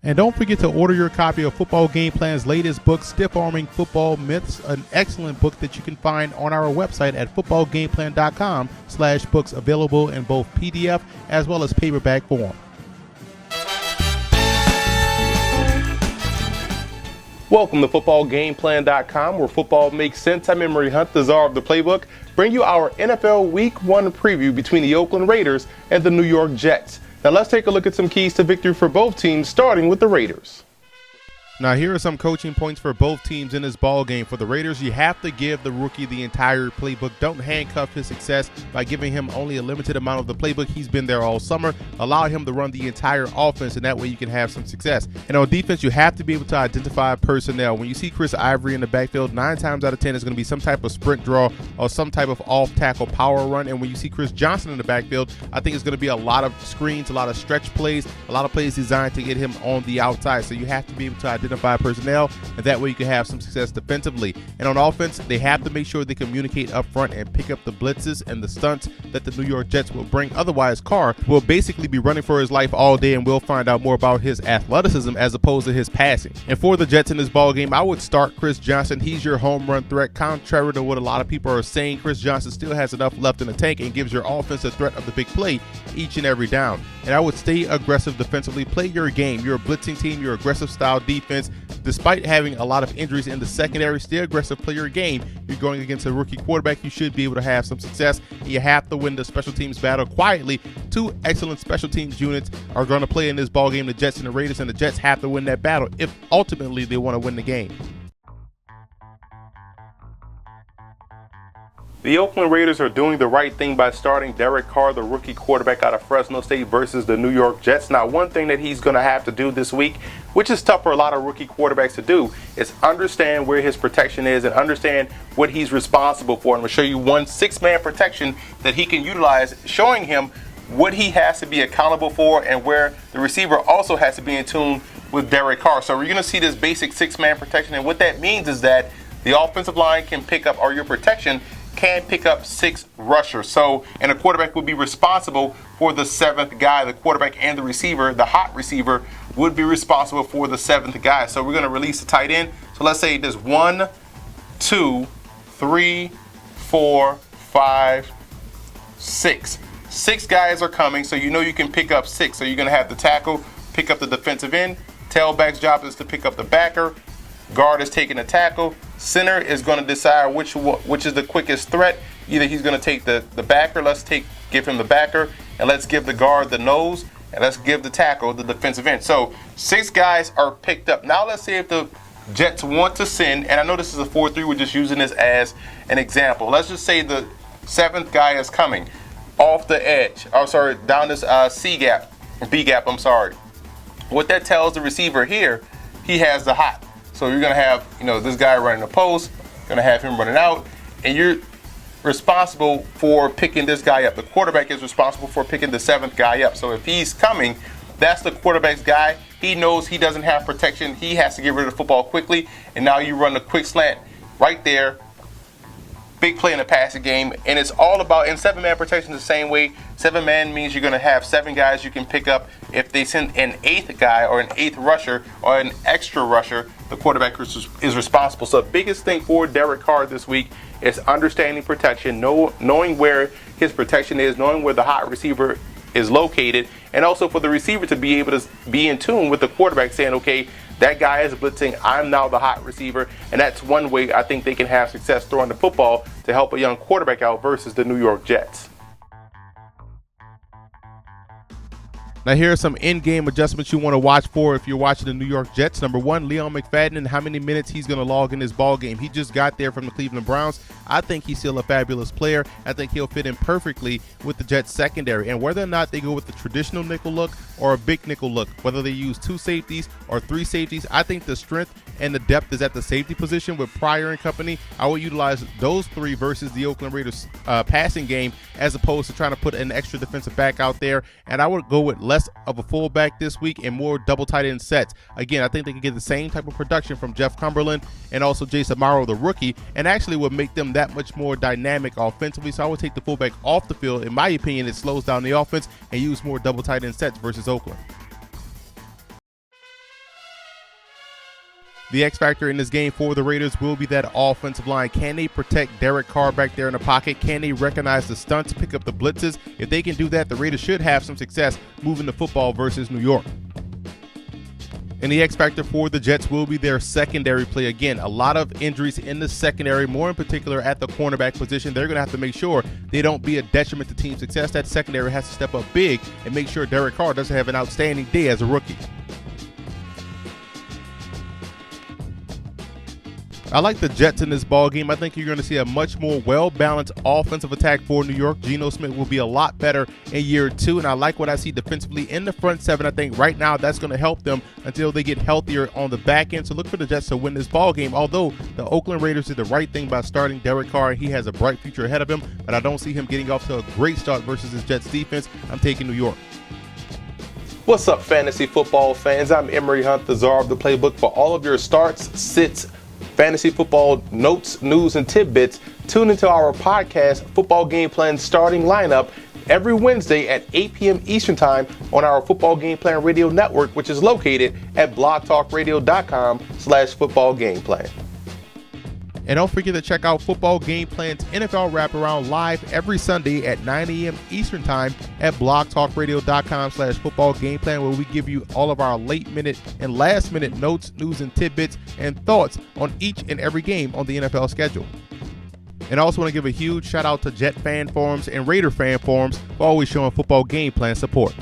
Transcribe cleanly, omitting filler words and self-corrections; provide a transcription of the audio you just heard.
And don't forget to order your copy of Football Game Plan's latest book, Stiff Arming Football Myths, an excellent book that you can find on our website at footballgameplan.com/books, available in both PDF as well as paperback form. Welcome to footballgameplan.com, where football makes sense. I'm Emery Hunt, the czar of the playbook, bring you our NFL Week 1 preview between the Oakland Raiders and the New York Jets. Now let's take a look at some keys to victory for both teams, starting with the Raiders. Now, here are some coaching points for both teams in this ball game. For the Raiders, you have to give the rookie the entire playbook. Don't handcuff his success by giving him only a limited amount of the playbook. He's been there all summer. Allow him to run the entire offense, and that way you can have some success. And on defense, you have to be able to identify personnel. When you see Chris Ivory in the backfield, 9 times out of 10 is going to be some type of sprint draw or some type of off-tackle power run. And when you see Chris Johnson in the backfield, I think it's going to be a lot of screens, a lot of stretch plays, a lot of plays designed to get him on the outside. So you have to be able to identify personnel, and that way you can have some success defensively. And on offense, they have to make sure they communicate up front and pick up the blitzes and the stunts that the New York Jets will bring. Otherwise, Carr will basically be running for his life all day, and we'll find out more about his athleticism as opposed to his passing. And for the Jets in this ball game, I would start Chris Johnson. He's your home run threat. Contrary to what a lot of people are saying, Chris Johnson still has enough left in the tank and gives your offense a threat of the big play each and every down. And I would stay aggressive defensively. Play your game. You're a blitzing team. You're aggressive style defense. Despite having a lot of injuries in the secondary, stay aggressive, play your game. You're going against a rookie quarterback. You should be able to have some success. You have to win the special teams battle quietly. 2 excellent special teams units are going to play in this ball game, the Jets and the Raiders, and the Jets have to win that battle if ultimately they want to win the game. The Oakland Raiders are doing the right thing by starting Derek Carr, the rookie quarterback out of Fresno State, versus the New York Jets. Now, one thing that he's going to have to do this week, which is tough for a lot of rookie quarterbacks to do, is understand where his protection is and understand what he's responsible for. I'm going to show you one 6-man protection that he can utilize, showing him what he has to be accountable for and where the receiver also has to be in tune with Derek Carr. So we're going to see this basic 6-man protection, and what that means is that the offensive line can pick up, or your protection can pick up 6 rushers. So, and a quarterback would be responsible for the 7th guy. The quarterback and the receiver, the hot receiver, would be responsible for the 7th guy. So we're going to release the tight end. So let's say there's 1, 2, 3, 4, 5, 6. 6 guys are coming, so you know you can pick up 6. So you're going to have the tackle pick up the defensive end. Tailback's job is to pick up the backer. Guard is taking the tackle. Center is going to decide which is the quickest threat. Either he's going to take the backer. Give him the backer, and let's give the guard the nose, and let's give the tackle the defensive end. So 6 guys are picked up. Now let's see if the Jets want to send, and I know this is a 4-3. We're just using this as an example. Let's just say the 7th guy is coming off the edge. Down this B gap. What that tells the receiver here, he has the hot. So you're going to have, this guy running the post, going to have him running out, and you're responsible for picking this guy up. The quarterback is responsible for picking the 7th guy up. So if he's coming, that's the quarterback's guy. He knows he doesn't have protection. He has to get rid of the football quickly, and now you run the quick slant right there. Big play in the passing game, and it's all about, in 7-man protection the same way. 7-man means you're going to have 7 guys you can pick up. If they send an 8th guy or an 8th rusher or an extra rusher, the quarterback is responsible. So the biggest thing for Derek Carr this week is understanding protection, knowing where his protection is, knowing where the hot receiver is located, and also for the receiver to be able to be in tune with the quarterback, saying, okay, that guy is blitzing, I'm now the hot receiver. And that's one way I think they can have success throwing the football to help a young quarterback out versus the New York Jets. Now, here are some in-game adjustments you want to watch for if you're watching the New York Jets. Number 1, Leon McFadden and how many minutes he's going to log in this ball game. He just got there from the Cleveland Browns. I think he's still a fabulous player. I think he'll fit in perfectly with the Jets secondary. And whether or not they go with the traditional nickel look or a big nickel look, whether they use 2 safeties or 3 safeties, I think the strength and the depth is at the safety position with Pryor and company. I would utilize those 3 versus the Oakland Raiders passing game, as opposed to trying to put an extra defensive back out there. And I would go with less of a fullback this week and more double tight end sets. Again, I think they can get the same type of production from Jeff Cumberland and also Jason Morrow, the rookie, and actually would make them that much more dynamic offensively. So I would take the fullback off the field. In my opinion, it slows down the offense and use more double tight end sets versus Oakland. The X factor in this game for the Raiders will be that offensive line. Can they protect Derek Carr back there in the pocket? Can they recognize the stunts, pick up the blitzes? If they can do that, the Raiders should have some success moving the football versus New York. And the X factor for the Jets will be their secondary play. Again, a lot of injuries in the secondary, more in particular at the cornerback position. They're going to have to make sure they don't be a detriment to team success. That secondary has to step up big and make sure Derek Carr doesn't have an outstanding day as a rookie. I like the Jets in this ball game. I think you're going to see a much more well-balanced offensive attack for New York. Geno Smith will be a lot better in year 2, and I like what I see defensively in the front 7. I think right now that's going to help them until they get healthier on the back end. So look for the Jets to win this ball game. Although the Oakland Raiders did the right thing by starting Derek Carr, he has a bright future ahead of him, but I don't see him getting off to a great start versus his Jets defense. I'm taking New York. What's up, fantasy football fans? I'm Emery Hunt, the czar of the playbook. For all of your starts, sits, fantasy football notes, news, and tidbits, tune into our podcast, Football Game Plan Starting Lineup, every Wednesday at 8 p.m. Eastern Time on our Football Game Plan Radio Network, which is located at blogtalkradio.com/footballgameplan. And don't forget to check out Football Game Plan's NFL Wraparound live every Sunday at 9 a.m. Eastern Time at blogtalkradio.com/footballgameplan, where we give you all of our late-minute and last-minute notes, news, and tidbits and thoughts on each and every game on the NFL schedule. And I also want to give a huge shout-out to Jet fan forums and Raider fan forums for always showing Football Game Plan support.